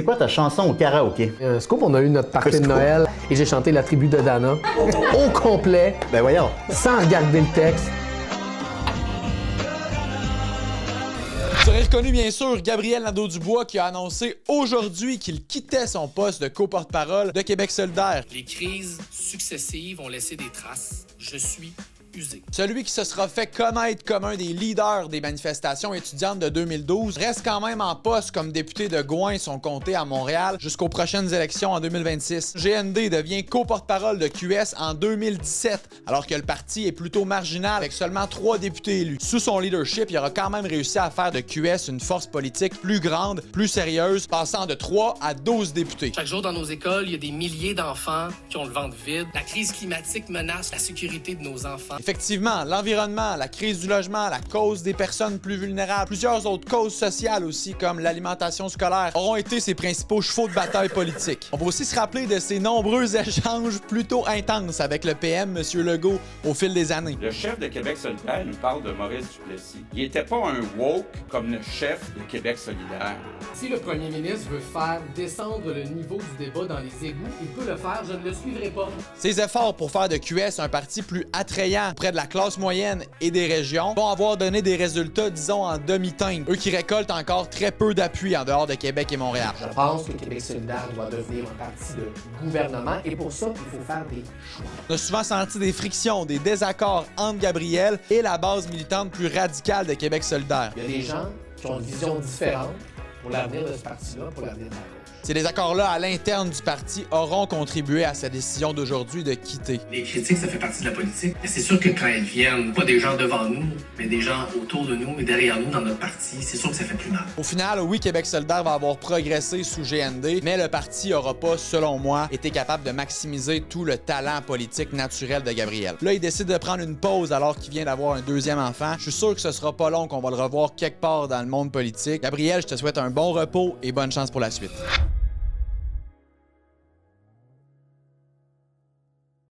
C'est quoi ta chanson au karaoké? Scoop, on a eu notre party de Noël et j'ai chanté la tribu de Dana au complet, Ben voyons. sans regarder le texte. Vous aurez reconnu bien sûr Gabriel Nadeau-Dubois qui a annoncé aujourd'hui qu'il quittait son poste de co-porte-parole de Québec solidaire. Les crises successives ont laissé des traces. Je suis usé. Celui qui se sera fait connaître comme un des leaders des manifestations étudiantes de 2012 reste quand même en poste comme député de Gouin, son comté à Montréal, jusqu'aux prochaines élections en 2026. GND devient co-porte-parole de QS en 2017, alors que le parti est plutôt marginal avec seulement 3 députés élus. Sous son leadership, il aura quand même réussi à faire de QS une force politique plus grande, plus sérieuse, passant de 3 à 12 députés. Chaque jour dans nos écoles, il y a des milliers d'enfants qui ont le ventre vide. La crise climatique menace la sécurité de nos enfants. Effectivement, l'environnement, la crise du logement, la cause des personnes plus vulnérables, plusieurs autres causes sociales aussi, comme l'alimentation scolaire, auront été ses principaux chevaux de bataille politiques. On va aussi se rappeler de ses nombreux échanges plutôt intenses avec le PM, M. Legault, au fil des années. Le chef de Québec solidaire nous parle de Maurice Duplessis. Il n'était pas un woke comme le chef de Québec solidaire. Si le premier ministre veut faire descendre le niveau du débat dans les égouts, il peut le faire, je ne le suivrai pas. Ses efforts pour faire de QS un parti plus attrayant auprès de la classe moyenne et des régions vont avoir donné des résultats, disons, en demi-teinte, eux qui récoltent encore très peu d'appui en dehors de Québec et Montréal. Je pense que Québec solidaire doit devenir un parti de gouvernement et pour ça, il faut faire des choix. On a souvent senti des frictions, des désaccords entre Gabriel et la base militante plus radicale de Québec solidaire. Il y a des gens qui ont une vision différente pour l'avenir de ce parti-là, pour l'avenir de la gauche. Ces désaccords-là à l'interne du parti auront contribué à sa décision d'aujourd'hui de quitter. Les critiques, ça fait partie de la politique. Mais c'est sûr que quand elles viennent, pas des gens devant nous, mais des gens autour de nous et derrière nous dans notre parti, c'est sûr que ça fait plus mal. Au final, oui, Québec solidaire va avoir progressé sous GND, mais le parti n'aura pas, selon moi, été capable de maximiser tout le talent politique naturel de Gabriel. Là, il décide de prendre une pause alors qu'il vient d'avoir un deuxième enfant. Je suis sûr que ce sera pas long qu'on va le revoir quelque part dans le monde politique. Gabriel, je te souhaite un bon repos et bonne chance pour la suite.